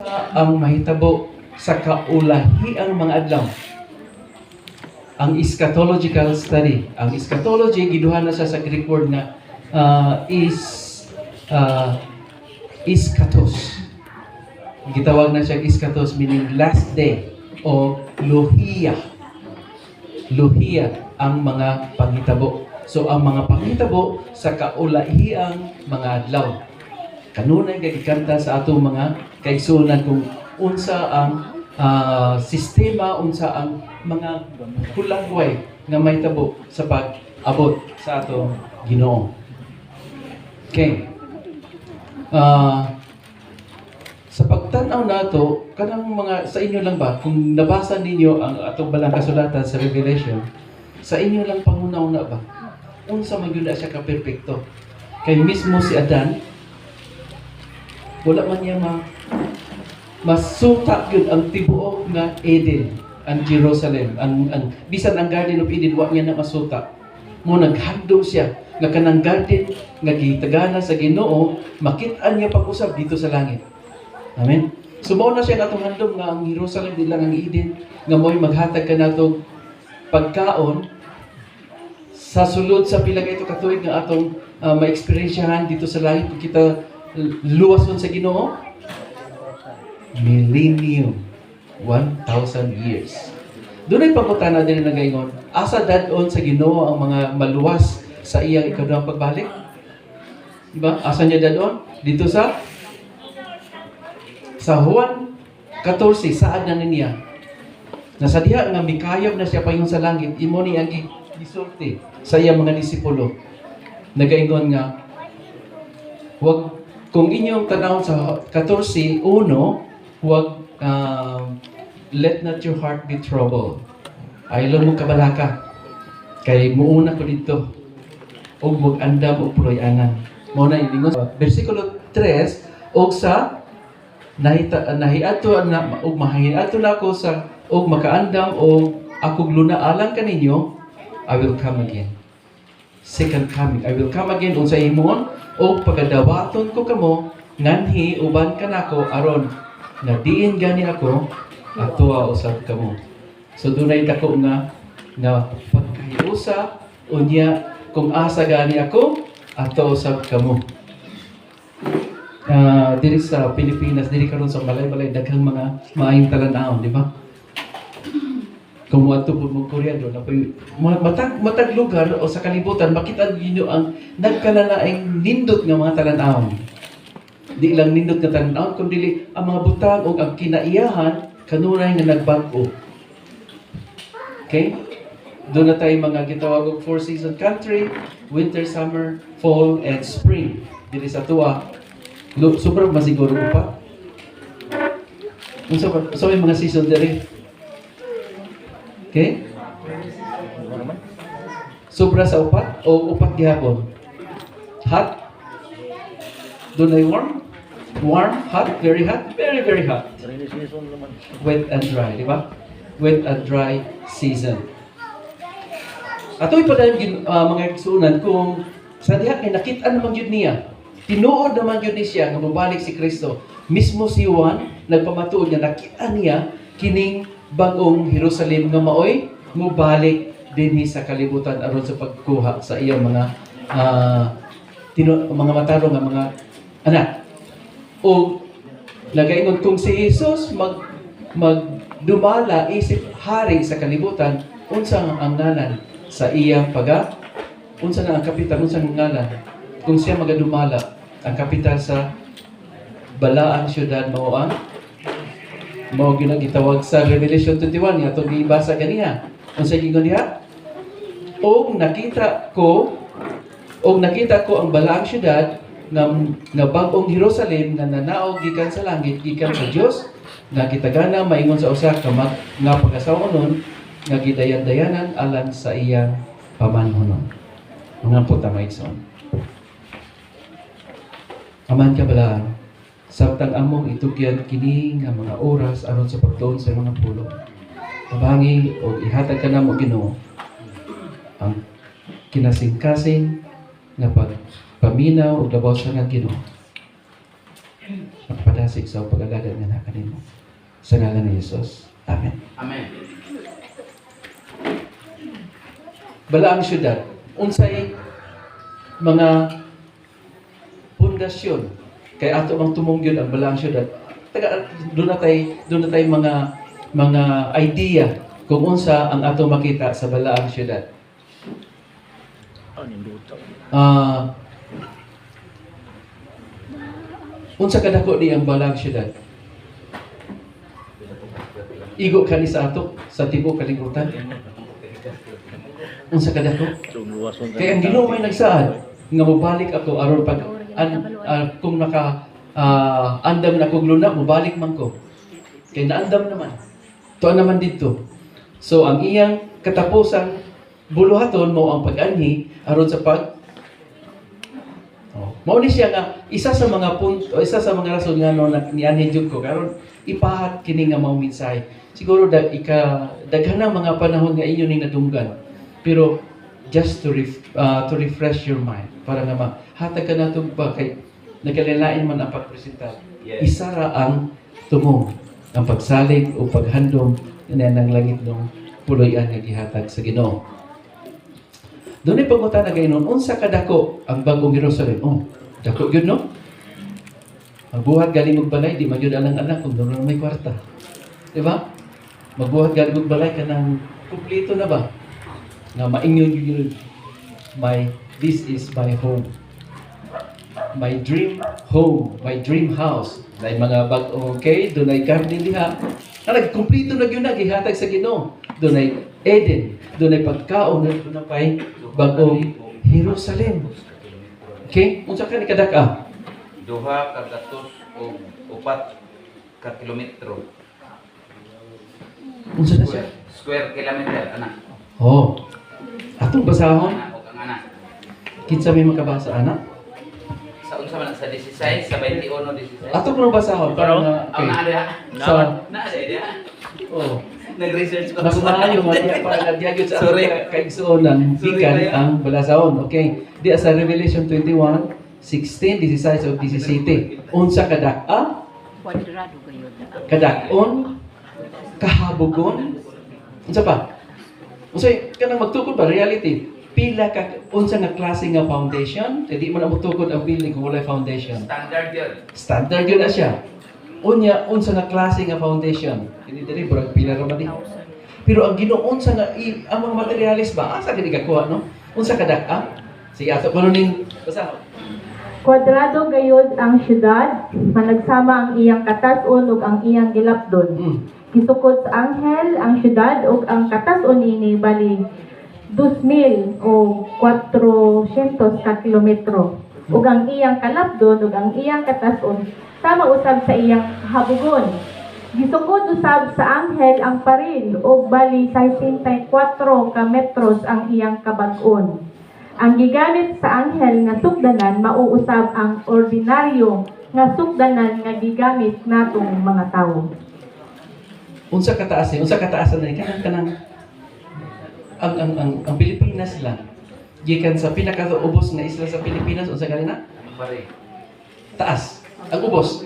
ang mahitabo sa kaulahiang mga adlaw. Ang eschatological study. Ang eschatology, giduhan na siya sa Greek word nga iskatos. Gitawag na siya iskatos, meaning last day o luhiya. Luhiya ang mga panghitabo. So ang mga panghitabo sa kaulahiang mga adlaw. Kanunay gikanta sa atong mga kaigsunan kung unsa ang sistema, unsa ang mga hulagway nga mahitabo sa pag-abot sa atong Ginoo. Okay. Sa pagtanaw nato, kanang mga sa inyo lang ba, kung nabasa ninyo ang atong balang kasulatan sa Revelation, sa inyo lang pangunaw-una ba? Unsa man gyud siya ka perpekto. Kay mismo si Adan, wala man niya masuta gyud ang tibuok nga Eden, ang Jerusalem, ang bisan ang Garden of Eden wa niya na masuta. Mo naghandom siya nga kanang garden nga gitagana sa Ginoo, makit-an niya pag-usab dito sa langit. Amen. Sumo na siya natong handom nga ang Jerusalem di lang ang Eden nga mo'y maghatag ka natong pagkaon sa sulod sa pila ka ito katuig nga atong ma-experiensyahan dito sa langit kung kita luwason sa Ginoo. Millennium. 1,000 years. Doon ay pangutana din na gaingon, asa dadon sa Ginoo ang mga maluwas sa iyang ikaduhang pagbalik? Diba? Asa niya dadon? Dito sa Juan 14, saad na niya. Nasa diha nga mikayab na siya paingon sa langit, imo ni ang gisulti sa iyang mga disipulo. Nagaingon nga, wag kung inyong tanawon sa 14:1, wag let not your heart be troubled. Aylo mo kabalaka. Kay muuna ko dito. Og mag-andam og puloy-anan. Mao na ingon sa bersikulo 3 og sa nahiadto na og mahiadto na ako sa og makaandam og akong lunaalan kaninyo, I will come again. Second coming, I will come again unsa himon og pagadawaton ko kamo nganhi uban kanako aron nga diin gani ako atoa usab kamo. So dunay dako nga pagkahiusa unya kung asa gani ako ato usab kamo. Diri sa Pilipinas, diri karon sa balay-balay daghang mga maayong talan-aon, di ba? Kung muadto pud mo Korea do na matag lugar o sa kalibutan makita ninyo ang nagkalalaing nindot nga mga talan-aon. Di lang nindot nga talan-aon kundi ang mga butang o ang kinaiyahan kanunay nga nagbag-o. Okay? Doon na tayo mga gitawag og 4-season country, winter, summer, fall, and spring. Dili sa tuwa. Sobrang masiguro ko pa. So may mga season diri. Okay? Sobra sa upat o upat gihapon? Hot? Doon ay warm? Warm, hot, very hot, very, very hot. Wet and dry, di ba? Wet and dry season. Ato'y pa dahil mga igsuunan kung sa diha kay nakita naman yun niya. Tinuod naman yun siya nga mabalik si Kristo. Mismo si Juan, nagpamatuod niya, nakita niya kining bagong Jerusalem nga maoy mubalik dinhi sa kalibutan aron sa pagkuha sa iyang mga mga matarong nga mga anak. O nagaingon kung si Jesus magdumala isip hari sa kalibutan, unsa ang ngalan sa iyang unsa na ang kapital, unsa ang ngalan kung siya magadumala ang kapital sa balaang syudad mao ginagitawag sa Revelation 21 nga itong gibasa ganiha. Unsa gingon diha? Og nakita ko ang balaang syudad nga bag-ong Jerusalem nga nanaog gikan sa langit gikan sa Dios nga gitagana maingon sa usa ka nga pag-asawanon nga gidayan-dayanan alang sa iyang pamanhonon. Mga puta maigsoon. Aman ka bala, sabtang among itugyan kini nga mga oras aron sa pagtuon sa mga pulong. Tabangi o ihatag ka na mo Ginoo ang kinasing-kasing nga pagpaminaw o labaw siya ng Ginoo. Magpadasig sa pag-alagad nga na kanina. Sa ngalan ni Jesus. Amen. Amen. Balaang syudad, unsay mga pundasyon kay ato mang tumunggyod ang balaang syudad. Doon na tay mga idea kung unsa ang ato makita sa balaang syudad. Unsa kadako di ang balaang syudad? Igo kani sa ato sa tibuok kalibutan. Unsa kadako? Kaya ang Ginoo may nagsaad nga mobalik ako aron pag kung andam na kog luna, mobalik man ko. Kaya naandam naman. Tuwa naman dito. So ang iyang katapusang buluhaton mo ang pag-anhi aron sa mao ni siya nga isa sa mga punto, isa sa mga rason nga no nianhi jud ko karon ipahat kini nga mao mensahe. Siguro daghanang mga panahon nga inyo ning nadunggan. Pero just to refresh your mind para nga mahatag ka nato ba kay nagkalilain man ang pagpresenta. Yes. Isa ra ang tumong ang pagsalig o paghandom ng langit ng puloy-an nga gihatag sa Ginoo. Doon ay pagmutan na gaynon, unsa kadako ang bagong Jerusalem? Oh, dako gyud no? Magbuhat galing og balay, di magyud ang anak kung doon may kwarta. Di ba? Magbuhat galing og balay kanang kumpleto na ba? Nga maingon gyud this is my home. My dream home, my dream house. May mga okay, doon ay garden diha. Kumpleto na gyud na gihatag sa Ginoo. Doon ay Eden, doon ay pagkaon, doon na pa'y bagong Jerusalem. Okay? Unsa ka ni kadaka? 2 ka gatos o 4 ka kilometro. Unsa na siya? Square kilometer ana. Oh. Atong basahon, Ana o kang ana. kinsa may makabasa ana? Sa unsa man sa 16 sa 21 16. Ato ko basahon para nga Ang naa diha. sa Naa diha. oh. Nag-research ko. Mas maayo man diya para nagyagod sa Sorry. kaigsuonan Sorry, gikan kaya. ang balasahon. Okay. Di sa Revelation 21, 16, 16 o 17. Unsa kadaka? Kwadrado kayo na. Kadakon, kahabugon, unsa pa? Unsay kanang magtukod ba reality? Pila ka unsa nga klase nga foundation? Di mo na mutukod ang building kung wala foundation. Standard yun. Standard yun na siya. Unya unsa nga klase nga foundation? Dili burag pila ra man di. Pero ang Ginoo unsa nga ang mga materialis ba asa gani kakuha no? Unsa kadaka? Sige ato kuno ning basahon. Kwadrado gayud ang syudad, managsama ang iyang katas-on ug ang iyang gilapdon. Gisukod sa anghel ang syudad ug ang katas-on ini bali 2,000 o 400 ka kilometro. Ug ang iyang kalapdon ug ang iyang katas-on sama usab sa iyang habugon. Gisukod usab sa anghel ang paril ug bali 64 ka metros ang iyang kabag-on. Ang gigamit sa anghel nga sukdanan mauusab ang ordinaryo nga sukdanan nga gigamit natong mga tawo. Unsa kataas ni? Unsa kataasan ni kanang ang Pilipinas lang. Gikan sa pinakaubos nga isla sa Pilipinas unsa ganina? Pare. Taas. Ang ubos.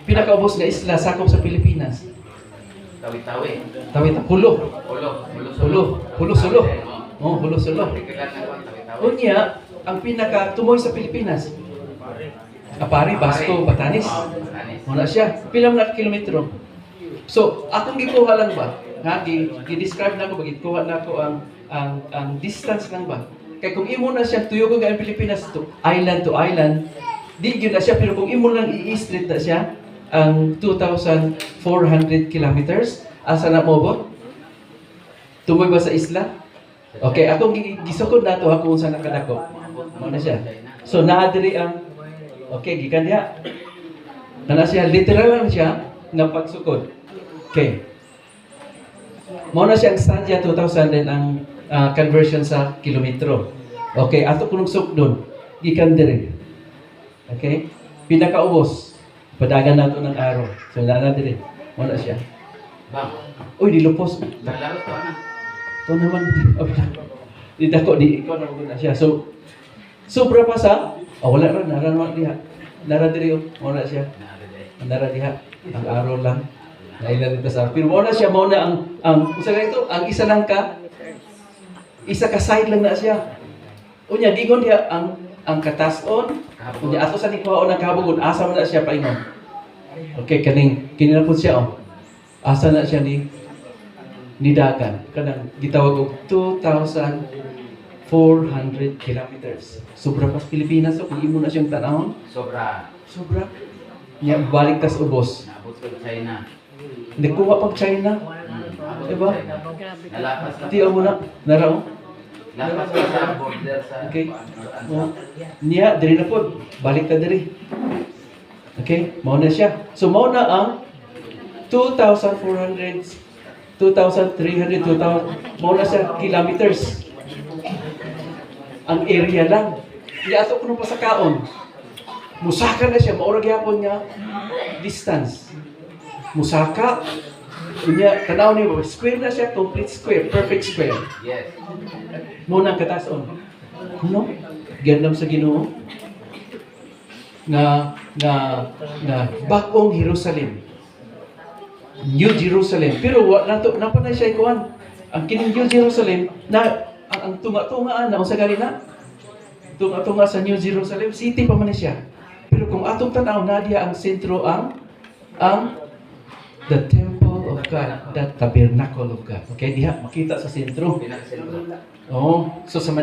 Pinakaubos Pinakaubos nga isla sakop sa Pilipinas. tawi-tawi. Tawid Hulo. Hulo Sulo. Oh, Hulo Sulo. Tawi-tawi. Unya, ang pinaka-tumoy sa Pilipinas. Apari, Basco, Batanes. Muna siya. Pilang na kilometro. So, akong gikuha lang ba? Ha, gi-describe na ko, gikuha na ko ang distance lang ba? Kaya kung imo na siya tuyo ko ang Pilipinas to island, di gyud na siya pero kung imo lang i-street na siya ang 2,400 kilometers asa na mo tumoy ba sa isla? Okay, akong gisukod na to kung saan nakadako. Mo na siya. So naadiri ang okay, gikan diha. Na siya literal lang siya nga pagsukod. Okay. Mo na siya ang stadya 2,000 din ang conversion sa kilometro. Okay, ato kunong sukdon. Gikan diri. Okay? Pinakaubos. Padagan nato ng araw. So na diri. Mo na siya. Bang. Uy, dilupos. Lalaro to ana. Ito naman, di dako, di ikaw na siya. So, sobra pa sa, wala rin, nara diha. Nara diri, wala siya. Nara diha. Ang araw lang. Nailan dito sa pero mo na siya, mo na ang usa ka ito, ang isa lang ka, isa ka side lang na siya. Unya, gigon diya ang katason, unya ato sa nikuhaon ang kahabugon, asa man na siya paingon. Okay, kini na po siya, oh. Asa na siya ni dagan. Kanang gitawag og 2,400 kilometers. Sobra pa sa Pilipinas, so kung imo na siyang tanahon, Sobra. sobra. Nya balik tas ubos. Naabot ko sa China. Nagkuha pag China. Abot Diba? ko sa China. Nalapas ka. Tiyo mo na, narao. Lapas ka sa border sa... Okay. Oh. Niya, diri na po. Balik ta diri. Okay, mao na siya. So mao na ang 2,400, 2,300, 2,000, mao na siya kilometers. Ang area lang. Iato ko pa sa kaon. Musaka na siya, maura gyapon nga distance. Musaka. Unya, tanaw niyo, square na siya, complete square, perfect square. Yes. Muna ang katason. No? Gandam sa Ginoo na bagong Jerusalem. New Jerusalem. Pero napa na siya ikuan. Ang kining New Jerusalem na ang tunga-tungaan na unsa gani na? Tunga-tunga sa New Jerusalem city pa man na siya. Pero kung atong tanaw na diya ang sentro ang the temple of God, the tabernacle of God. Okay, diha makita sa sentro. Pinakasentro. Oh, so sa